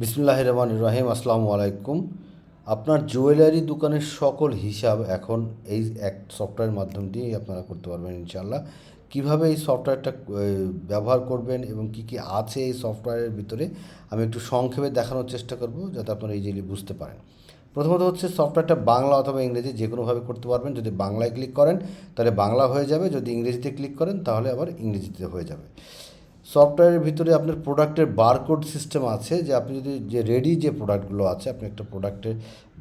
বিসমিল্লাহির রহমানির রহিম। আসসালামু আলাইকুম। আপনার জুয়েলারি দোকানের সকল হিসাব এখন এই এক সফটওয়্যারের মাধ্যম দিয়েই আপনারা করতে পারবেন ইনশাআল্লাহ। কীভাবে এই সফটওয়্যারটা ব্যবহার করবেন এবং কী কী আছে এই সফটওয়্যারের ভিতরে আমি একটু সংক্ষেপে দেখানোর চেষ্টা করব যাতে আপনারা ইজিলি বুঝতে পারেন। প্রথমত হচ্ছে সফটওয়্যারটা বাংলা অথবা ইংরেজি যে কোনোভাবে করতে পারবেন। যদি বাংলায় ক্লিক করেন তাহলে বাংলা হয়ে যাবে, যদি ইংরেজিতে ক্লিক করেন তাহলে আবার ইংরেজিতে হয়ে যাবে। সফটওয়্যারের ভিতরে আপনার প্রোডাক্টের বারকোড সিস্টেম আছে, যে আপনি যদি যে রেডি যে প্রোডাক্টগুলো আছে, আপনি একটা প্রোডাক্টের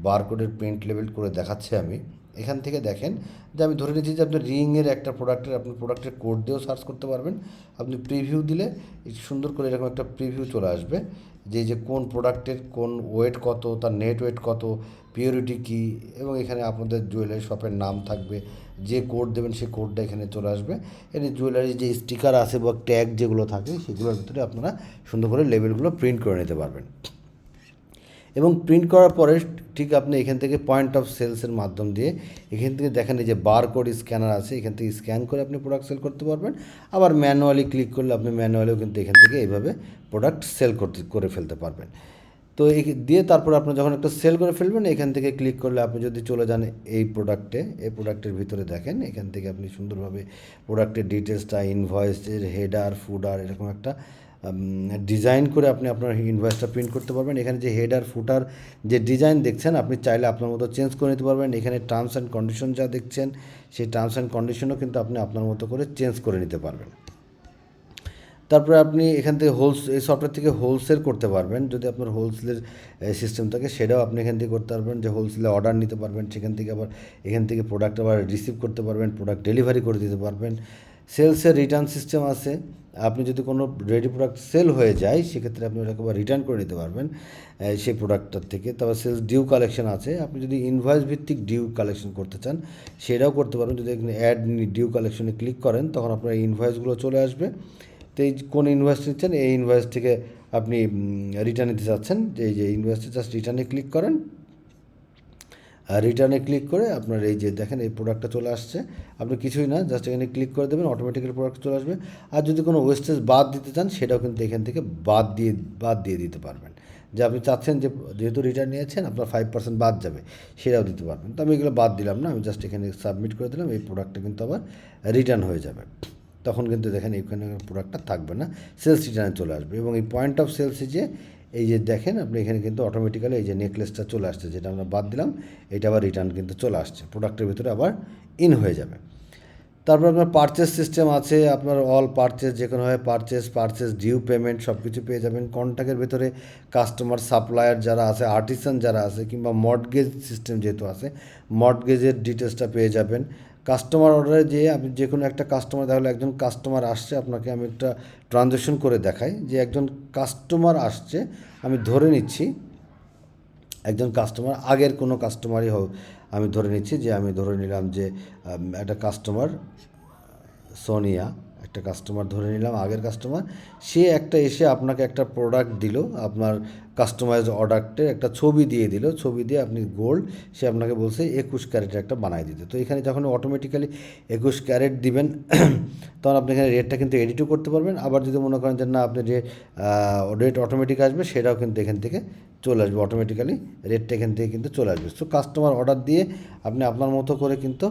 বারকোডের প্রিন্ট লেবেল করে দেখাচ্ছে আমি এখান থেকে দেখেন, যে আমি ধরে নিচ্ছি যে আপনি রিংয়ের একটা আপনি প্রোডাক্টের কোড দিয়েও সার্চ করতে পারবেন। আপনি প্রিভিউ দিলে সুন্দর করে এরকম একটা প্রিভিউ চলে আসবে, যে কোন প্রোডাক্টের কোন ওয়েট কত, তার নেট ওয়েট কত, পিওরিটি কী, এবং এখানে আপনাদের জুয়েলারি শপের নাম থাকবে। যে কোড দেবেন সেই কোডটা এখানে চলে আসবে। এখানে জুয়েলারি যে স্টিকার আছে বা ট্যাগ যেগুলো থাকে সেগুলোর ভিতরে আপনারা সুন্দর করে লেবেলগুলো প্রিন্ট করে নিতে পারবেন। এবং প্রিন্ট করার পরে ঠিক আপনি এখান থেকে পয়েন্ট অফ সেলসের মাধ্যম দিয়ে এখান থেকে দেখেন এই যে বারকোড স্ক্যানার আছে, এখান থেকে স্ক্যান করে আপনি প্রোডাক্ট সেল করতে পারবেন। আবার ম্যানুয়ালি ক্লিক করলে আপনি ম্যানুয়ালিও কিন্তু এখান থেকে এইভাবে প্রোডাক্ট সেল করে ফেলতে পারবেন। তো এই দিয়ে তারপর আপনি যখন একটা সেল করে ফেলবেন, এখান থেকে ক্লিক করলে আপনি যদি চলে যান এই প্রোডাক্টের ভিতরে দেখেন, এখান থেকে আপনি সুন্দরভাবে প্রোডাক্টের ডিটেলসটা, ইনভয়েসের হেডার ফুডার এরকম একটা ডিজাইন করে আপনি আপনার ইনভয়েসটা প্রিন্ট করতে পারবেন। এখানে যে হেডার ফুটার যে ডিজাইন দেখছেন, আপনি চাইলে আপনার মতো চেঞ্জ করে নিতে পারবেন। এখানে টার্মস অ্যান্ড কন্ডিশন যা দেখছেন, সেই টার্মস অ্যান্ড কন্ডিশনও কিন্তু আপনি আপনার মতো করে চেঞ্জ করে নিতে পারবেন। তারপরে আপনি এখান থেকে এই সফটওয়্যার থেকে হোলসেল করতে পারবেন। যদি আপনার হোলসেলের সিস্টেম থাকে সেটাও আপনি এখান থেকে করতে পারবেন, যে হোলসেলে অর্ডার নিতে পারবেন। সেখান থেকে আবার এখান থেকে প্রোডাক্ট আবার রিসিভ করতে পারবেন, প্রোডাক্ট ডেলিভারি করে দিতে পারবেন। সেলসের রিটার্ন সিস্টেম আছে। আপনি যদি কোনো রেডি প্রোডাক্ট সেল হয়ে যায় সেক্ষেত্রে আপনি ওটাকে আবার রিটার্ন করে নিতে পারবেন সেই প্রোডাক্টটার থেকে। তারপর সেলস ডিউ কালেকশন আছে। আপনি যদি ইনভয়েস ভিত্তিক ডিউ কালেকশন করতে চান সেটাও করতে পারবেন। যদি এখানে অ্যাড ডিউ কালেকশনে ক্লিক করেন তখন আপনার ইনভয়েসগুলো চলে আসবে। তো এই কোন ইনভয়েস নিচ্ছেন, এই ইনভয়েস থেকে আপনি রিটার্ন নিতে চাচ্ছেন, যে এই যে ইনভয়েসটা জাস্ট রিটার্নে ক্লিক করেন। রিটার্নে ক্লিক করে আপনার এই যে দেখেন এই প্রোডাক্টটা চলে আসছে। আপনি কিছুই না, জাস্ট এখানে ক্লিক করে দেবেন, অটোমেটিক্যালি প্রোডাক্ট চলে আসবে। আর যদি কোনো ওয়েস্টেজ বাদ দিতে চান সেটাও কিন্তু এখান থেকে বাদ দিয়ে দিতে পারবেন। যে আপনি চাচ্ছেন যে যেহেতু রিটার্ন নিয়েছেন আপনার 5% বাদ যাবে, সেটাও দিতে পারবেন। তো আমি এগুলো বাদ দিলাম না, আমি জাস্ট এখানে সাবমিট করে দিলাম। এই প্রোডাক্টটা কিন্তু আবার রিটার্ন হয়ে যাবে। তখন কিন্তু দেখেন এইখানে প্রোডাক্টটা থাকবে না, সেলস রিটার্নে চলে আসবে। এবং এই পয়েন্ট অফ সেলসে যে এই যে দেখেন আপনি এখানে কিন্তু অটোমেটিক্যালি এই যে নেকলেসটা চলে আসছে, যেটা আমরা বাদ দিলাম, এটা আবার রিটার্ন কিন্তু চলে আসছে, প্রোডাক্টের ভিতরে আবার ইন হয়ে যাবে। তারপর আপনার পারচেস সিস্টেম আছে। আপনার অল পারচেস, যে কোনোভাবে পারচেস ডিউ পেমেন্ট সব কিছু পেয়ে যাবেন। কন্ট্যাক্টের ভিতরে কাস্টমার, সাপ্লায়ার যারা আছে, আর্টিসান যারা আছে, কিংবা মর্টগেজ সিস্টেম যেহেতু আছে, মর্টগেজের ডিটেলসটা পেয়ে যাবেন। কাস্টমার অর্ডারে যেয়ে আপনি যে কোনো একটা কাস্টমার, তাহলে একজন কাস্টমার আসছে, আপনাকে আমি একটা ট্রানজ্যাকশন করে দেখাই যে একজন কাস্টমার আসছে। আমি ধরে নিচ্ছি একজন কাস্টমার, আগের কোনো কাস্টমারই হোক, আমি ধরে নিচ্ছি যে আমি ধরে নিলাম যে একটা কাস্টমার সোনিয়া, একটা কাস্টমার ধরে নিলাম, আগের কাস্টমার। সে একটা এসে আপনাকে একটা প্রোডাক্ট দিল, আপনার কাস্টমাইজ অর্ডাক্টের একটা ছবি দিয়ে দিল, ছবি দিয়ে আপনি গোল্ড, সে আপনাকে বলছে 21 ক্যারেটের একটা বানাই দিতে। তো এখানে যখন অটোমেটিক্যালি 21 ক্যারেট দিবেন তখন আপনি এখানে রেটটা কিন্তু এডিটও করতে পারবেন। আবার যদি মনে করেন যে না আপনি যে রেট অটোমেটিক আসবে, সেটাও কিন্তু এখান থেকে চলে আসবে, অটোমেটিক্যালি রেটটা এখান থেকে কিন্তু চলে আসবে। সো কাস্টমার অর্ডার দিয়ে আপনি আপনার মতো করে কিন্তু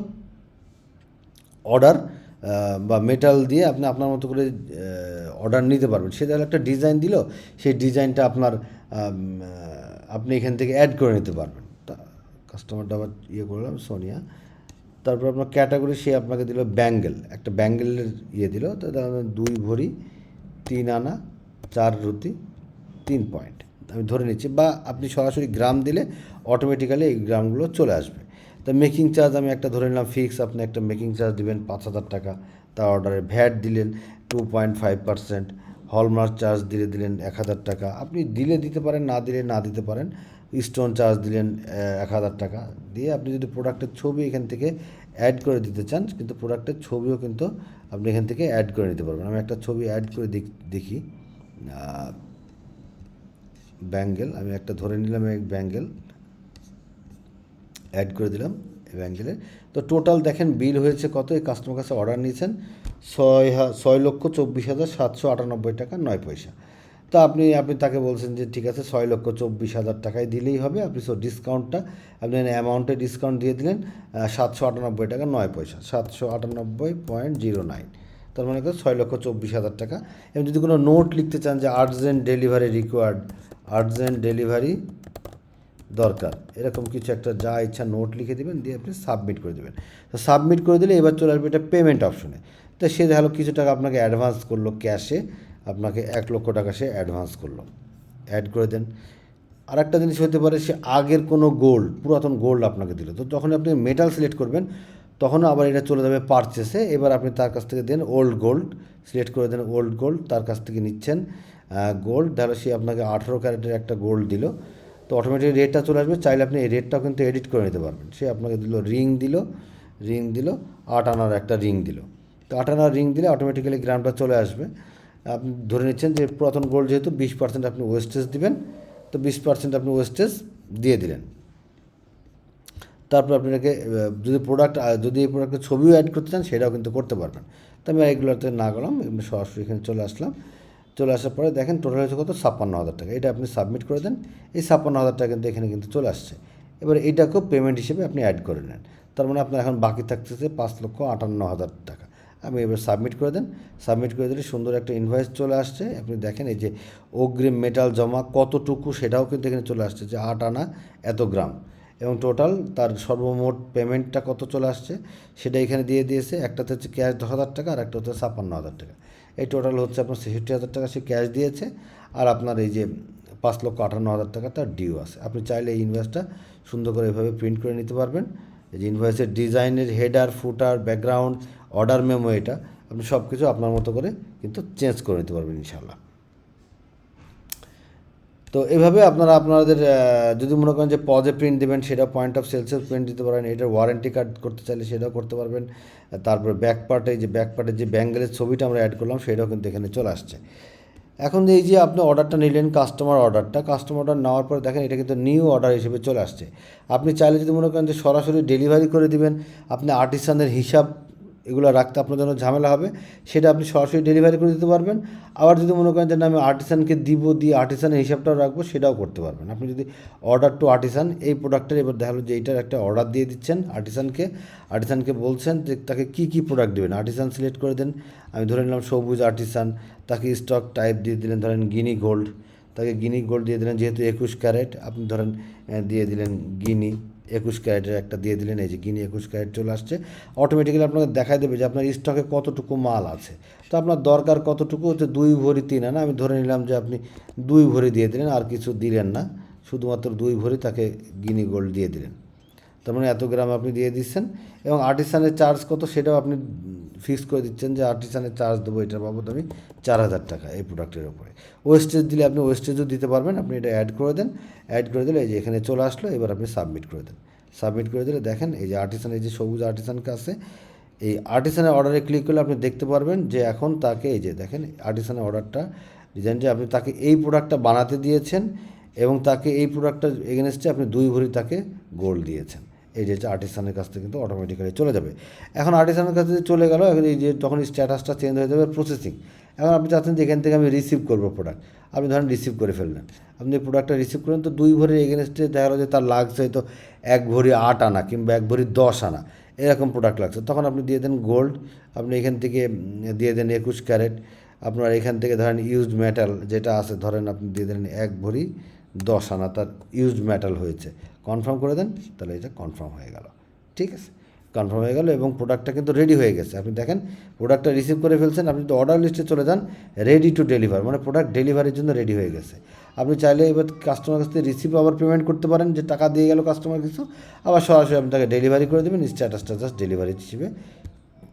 অর্ডার বা মেটাল দিয়ে আপনি আপনার মতো করে অর্ডার নিতে পারবেন। সে তাহলে একটা ডিজাইন দিল, সেই ডিজাইনটা আপনি এখান থেকে অ্যাড করে নিতে পারবেন। তা কাস্টমারটা আবার করলাম সোনিয়া। তারপর আপনার ক্যাটাগরি, সে আপনাকে দিল ব্যাঙ্গেল, একটা ব্যাঙ্গেলের দিল। তো 2 ভরি 3 আনা 4 রুটি 3 পয়েন্ট আমি ধরে নিচ্ছি, বা আপনি সরাসরি গ্রাম দিলে অটোমেটিক্যালি এই গ্রামগুলো চলে আসবে। তা মেকিং চার্জ আমি একটা ধরে নিলাম ফিক্স, আপনি একটা মেকিং চার্জ দেবেন 5,000 টাকা। তার অর্ডারে ভ্যাট দিলেন 2.5%, হলমার্ক চার্জ দিলেন 1,000 টাকা। আপনি দিতে পারেন, না দিতে পারেন। স্টোন চার্জ দিলেন 1,000 টাকা দিয়ে আপনি যদি প্রোডাক্টের ছবি এখান থেকে অ্যাড করে দিতে চান, কিন্তু প্রোডাক্টের ছবিও কিন্তু আপনি এখান থেকে অ্যাড করে নিতে পারবেন। আমি একটা ছবি অ্যাড করে দেখি। ব্যাঙ্গেল আমি একটা ধরে নিলাম, এক ব্যাঙ্গেল অ্যাড করে দিলাম এই ব্যাঙ্গেলের। তো টোটাল দেখেন বিল হয়েছে কত, এই কাস্টমার কাছে অর্ডার নিয়েছেন 6,24,798 টাকা 9 পয়সা। তো তো আপনি তাকে বলছেন যে ঠিক আছে 6,24,000 টাকায় দিলেই হবে। আপনি ডিসকাউন্টটা আপনি অ্যামাউন্টে ডিসকাউন্ট দিয়ে দিলেন 798 টাকা 9 পয়সা, 798.09, তার মানে 6,24,000 টাকা। এবং যদি কোনো নোট লিখতে চান যে urgent delivery required, urgent delivery দরকার, এরকম কিছু একটা যা ইচ্ছা নোট লিখে দেবেন, দিয়ে আপনি সাবমিট করে দেবেন। তো সাবমিট করে দিলে এবার চলে আসবে এটা পেমেন্ট অপশনে। তো সে দেখালো কিছু টাকা আপনাকে অ্যাডভান্স করলো ক্যাশে, আপনাকে 1,00,000 টাকা সে অ্যাডভান্স করলো, অ্যাড করে দেন। আর একটা জিনিস হতে পারে সে আগের কোনো গোল্ড, পুরাতন গোল্ড আপনাকে দিল, তো যখন আপনি মেটাল সিলেক্ট করবেন তখনও আবার এটা চলে যাবে পারচেসে। এবার আপনি তার কাছ থেকে দেন ওল্ড গোল্ড, সিলেক্ট করে দেন ওল্ড গোল্ড, তার কাছ থেকে নিচ্ছেন গোল্ড, তাহলে সে আপনাকে 18 ক্যারেটের একটা গোল্ড দিল, তো অটোমেটিক রেটটা চলে আসবে। চাইলে আপনি এই রেটটাও কিন্তু এডিট করে নিতে পারবেন। সে আপনাকে দিল রিং দিল 8 আনার একটা রিং দিল, তো 8 আনার রিং দিলে অটোমেটিক্যালি গ্রামটা চলে আসবে। আপনি ধরে নিচ্ছেন যে পুরাতন গোল্ড যেহেতু 20% আপনি ওয়েস্টেজ দিবেন, তো 20% আপনি ওয়েস্টেজ দিয়ে দিলেন। তারপর আপনাকে যদি এই প্রোডাক্টের ছবিও অ্যাড করতে চান সেটাও কিন্তু করতে পারবেন। তো আমি এগুলোতে না গেলাম, সরাসরি এখানে চলে আসলাম। চলে আসার পরে দেখেন টোটাল হচ্ছে কত, 56,000 টাকা। এটা আপনি সাবমিট করে দেন, এই 56,000 টাকা কিন্তু এখানে কিন্তু চলে আসছে। এবার এটাকেও পেমেন্ট হিসেবে আপনি অ্যাড করে নেন। তার মানে আপনার এখন বাকি থাকতেছে 5,58,000 টাকা। আপনি এবার সাবমিট করে দেন। সাবমিট করে দিলে সুন্দর একটা ইনভয়েস চলে আসছে। আপনি দেখেন এই যে অগ্রিম মেটাল জমা কতটুকু সেটাও কিন্তু এখানে চলে আসছে, যে 8 আনা এত গ্রাম, এবং টোটাল তার সর্বমোট পেমেন্টটা কত চলে আসছে সেটা এখানে দিয়ে দিয়েছে। একটাতে হচ্ছে ক্যাশ 10,000 টাকা আর একটা হচ্ছে 56,000 টাকা। এই টোটাল হচ্ছে আপনার 66,000 টাকা সে ক্যাশ দিয়েছে, আর আপনার এই যে 5,58,000 টাকা তার ডিউ আছে। আপনি চাইলে এই ইনভয়েসটা সুন্দর করে এভাবে প্রিন্ট করে নিতে পারবেন। এই যে ইনভয়েসের ডিজাইনের হেডার, ফুটার, ব্যাকগ্রাউন্ড, অর্ডার মেমো, এটা আপনি সব কিছু আপনার মতো করে কিন্তু চেঞ্জ করে নিতে পারবেন ইনশাল্লাহ। তো এভাবে আপনাদের যদি মনে করেন যে পজে প্রিন্ট দেবেন, সেটা পয়েন্ট অফ সেলসের প্রিন্ট দিতে পারেন। এটার ওয়ারেন্টি কার্ড করতে চাইলে সেটাও করতে পারবেন। তারপরে ব্যাকপার্টের যে ব্যাঙ্গেলের ছবিটা আমরা অ্যাড করলাম সেটাও কিন্তু এখানে চলে আসছে। এখন এই যে আপনি অর্ডারটা নিলেন, কাস্টমার অর্ডার নেওয়ার পরে দেখেন এটা কিন্তু নিউ অর্ডার হিসেবে চলে আসছে। আপনি চাইলে যদি মনে করেন যে সরাসরি ডেলিভারি করে দিবেন, আপনি আর্টিসানের হিসাব এগুলো রাখতে আপনার জন্য ঝামেলা হবে, সেটা আপনি সরাসরি ডেলিভারি করে দিতে পারবেন। আবার যদি মনে করেন যে না আমি আর্টিসানকে দিয়ে আর্টিসানের হিসাবটাও রাখবো, সেটাও করতে পারবেন। আপনি যদি অর্ডার টু আর্টিসান, এই প্রোডাক্টের এবার দেখালো যে এইটার একটা অর্ডার দিয়ে দিচ্ছেন আর্টিসানকে বলছেন যে তাকে কী কী প্রোডাক্ট দেবেন। আর্টিসান সিলেক্ট করে দেন, আমি ধরে নিলাম সবুজ আর্টিসান, তাকে স্টক টাইপ দিয়ে দিলেন ধরেন গিনি গোল্ড, তাকে গিনি গোল্ড দিয়ে দিলেন, যেহেতু 21 ক্যারেট আপনি ধরেন দিয়ে দিলেন গিনি 21 ক্যারেটের একটা দিয়ে দিলেন। এই যে গিনি 21 ক্যারেট চলে আসছে। অটোমেটিক্যালি আপনাকে দেখাই দেবে যে আপনার স্টকে কতটুকু মাল আছে। তো আপনার দরকার কতটুকু হচ্ছে 2 ভরি 3 আনা, আমি ধরে নিলাম যে আপনি 2 ভরি দিয়ে দিলেন, আর কিছু দিলেন না, শুধুমাত্র 2 ভরি তাকে গিনি গোল্ড দিয়ে দিলেন। তার মানে এত গ্রাম আপনি দিয়ে দিচ্ছেন। এবং আর্টিসানের চার্জ কত সেটাও আপনি ফিক্স করে দিচ্ছেন যে আর্টিসানের চার্জ দেবো এটার বাবদ আমি 4,000 টাকা এই প্রোডাক্টের ওপরে। ওয়েস্টেজ দিলে আপনি ওয়েস্টেজও দিতে পারবেন। আপনি এটা অ্যাড করে দেন, অ্যাড করে দিলে এই যে এখানে চলে আসলো। এবার আপনি সাবমিট করে দেন। সাবমিট করে দিলে দেখেন এই যে আর্টিসান, এই যে সবুজ আর্টিসানকে আছে, এই আর্টিসানের অর্ডারে ক্লিক করলে আপনি দেখতে পারবেন যে এখন তাকে এই যে দেখেন আর্টিসানের অর্ডারটা ডিজাইন, যে আপনি তাকে এই প্রোডাক্টটা বানাতে দিয়েছেন এবং তাকে এই প্রোডাক্টটার এগেনস্টে আপনি 2 ভরি তাকে গোল্ড দিয়েছেন। এই যে আর্টিসানের কাছ থেকে কিন্তু অটোমেটিক্যালি চলে যাবে। এখন আর্টিসানের কাছে চলে গেল, এখন এই যে তখন স্ট্যাটাসটা চেঞ্জ হয়ে যাবে প্রসেসিং। এখন আপনি চাচ্ছেন যে এখান থেকে আমি রিসিভ করবো প্রোডাক্ট, আপনি ধরেন রিসিভ করে ফেললেন। আপনি প্রোডাক্টটা রিসিভ করেন, তো 2 ভরির এগেনস্টে দেখা গেলো যে তার লাগছে হয়তো 1 ভরি 8 আনা কিংবা 1 ভরি 10 আনা এরকম প্রোডাক্ট লাগছে, তখন আপনি দিয়ে দেন গোল্ড। আপনি এখান থেকে দিয়ে দেন 21 ক্যারেট। আপনার এখান থেকে ধরেন ইউজড মেটাল যেটা আছে ধরেন আপনি দিয়ে দেন 1 ভরি 10 আনা তার ইউজড মেটাল হয়েছে, কনফার্ম করে দেন, তাহলে এটা কনফার্ম হয়ে গেল। ঠিক আছে, কনফার্ম হয়ে গেল এবং প্রোডাক্টটা কিন্তু রেডি হয়ে গেছে। আপনি দেখেন প্রোডাক্টটা রিসিভ করে ফেলছেন। আপনি যদি অর্ডার লিস্টে চলে যান, রেডি টু ডেলিভার, মানে প্রোডাক্ট ডেলিভারির জন্য রেডি হয়ে গেছে। আপনি চাইলে এবার কাস্টমার কাছ থেকে রিসিভ আবার পেমেন্ট করতে পারেন, যে টাকা দিয়ে গেল কাস্টমার কিছু, আবার সরাসরি আপনি তাকে ডেলিভারি করে দেবেন, স্ট্যাটাসটা জাস্ট ডেলিভারি হিসেবে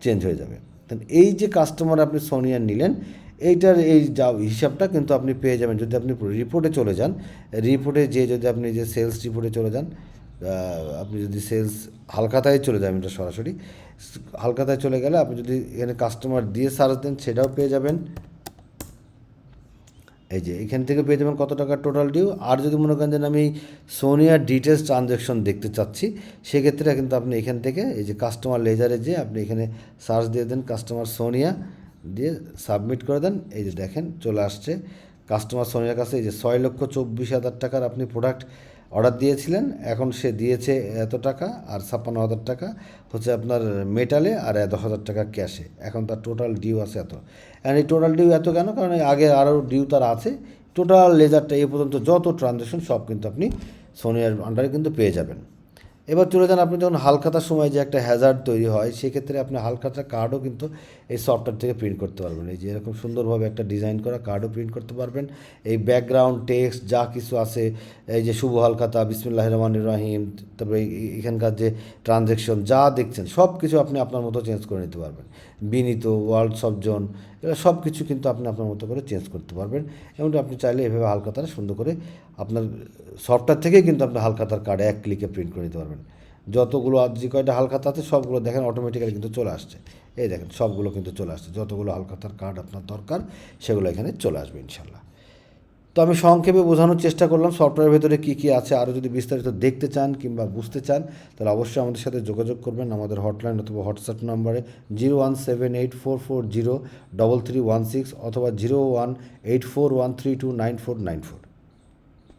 চেঞ্জ হয়ে যাবে। এই যে কাস্টমার আপনি সোনিয়ার নিলেন, এইটার এই যা হিসাবটা কিন্তু আপনি পেয়ে যাবেন যদি আপনি রিপোর্টে চলে যান। রিপোর্টে যদি আপনি যে সেলস রিপোর্টে চলে যান, আপনি যদি সেলস হালখাতায় চলে যান, এটা সরাসরি হালখাতায় চলে গেলে আপনি যদি এখানে কাস্টমার দিয়ে সার্চ দেন সেটাও পেয়ে যাবেন। এই যে এখান থেকে পেয়ে যাবেন কত টাকা টোটাল ডিউ। আর যদি মনে করেন যে আমি সোনিয়ার ডিটেলস ট্রানজ্যাকশন দেখতে চাচ্ছি, সেক্ষেত্রে কিন্তু আপনি এখান থেকে এই যে কাস্টমার লেজারে যে আপনি এখানে সার্চ দিয়ে দেন কাস্টমার সোনিয়া, দিয়ে সাবমিট করে দেন। এই যে দেখেন চলে আসছে কাস্টমার সোনিয়ার কাছে এই যে 6,24,000 টাকার আপনি প্রোডাক্ট অর্ডার দিয়েছিলেন, এখন সে দিয়েছে এত টাকা, আর 56,000 টাকা হচ্ছে আপনার মেটালে, আর 10,000 টাকা ক্যাশে। এখন তার টোটাল ডিউ আছে এত। অ্যান্ড এই টোটাল ডিউ এত কেন? কারণ এই আগে আরও ডিউ তার আছে। টোটাল লেজারটা এ পর্যন্ত যত ট্রানজ্যাকশন সব কিন্তু আপনি সোনিয়ার আন্ডারে কিন্তু পেয়ে যাবেন। এবার চলে যান, আপনি যখন হালখাতার সময় যে একটা হ্যাজার্ড তৈরি হয়, সেক্ষেত্রে আপনি হালখাতার কার্ডও কিন্তু এই সফটওয়্যার থেকে প্রিন্ট করতে পারবেন। এই যে এরকম সুন্দরভাবে একটা ডিজাইন করা কার্ডও প্রিন্ট করতে পারবেন। এই ব্যাকগ্রাউন্ড টেক্সট যা কিছু আছে, এই যে শুভ হালখাতা, বিসমিল্লাহির রহমানির রহিম, তারপরে এখানকার যে ট্রানজ্যাকশন যা দেখছেন সব কিছু আপনি আপনার মতো চেঞ্জ করে নিতে পারবেন। বিনীত, ওয়ার্ল্ড সবজন, এগুলো সব কিছু কিন্তু আপনি আপনার মতো করে চেঞ্জ করতে পারবেন। এমনকি আপনি চাইলে এভাবে হালখাতাটা সুন্দর করে আপনার সফটওয়্যার থেকেই কিন্তু আপনি হালখাতার কার্ড এক ক্লিকে প্রিন্ট করে নিতে পারবেন। যতগুলো আজ যে কয়টা হালখাতা আছে সবগুলো দেখেন অটোমেটিক্যালি কিন্তু চলে আসছে। এই দেখেন সবগুলো কিন্তু চলে আসছে, যতগুলো হালখাতার কার্ড আপনার দরকার সেগুলো এখানে চলে আসবে ইনশাল্লাহ। তো আমি সংক্ষেপে বোঝানোর চেষ্টা করলাম সফটওয়্যারের ভেতরে কী কী আছে। আরও যদি বিস্তারিত দেখতে চান কিংবা বুঝতে চান তাহলে অবশ্যই আমাদের সাথে যোগাযোগ করবেন আমাদের হটলাইন অথবা হোয়াটসঅ্যাপ নাম্বারে 01784403316 অথবা 018413294994।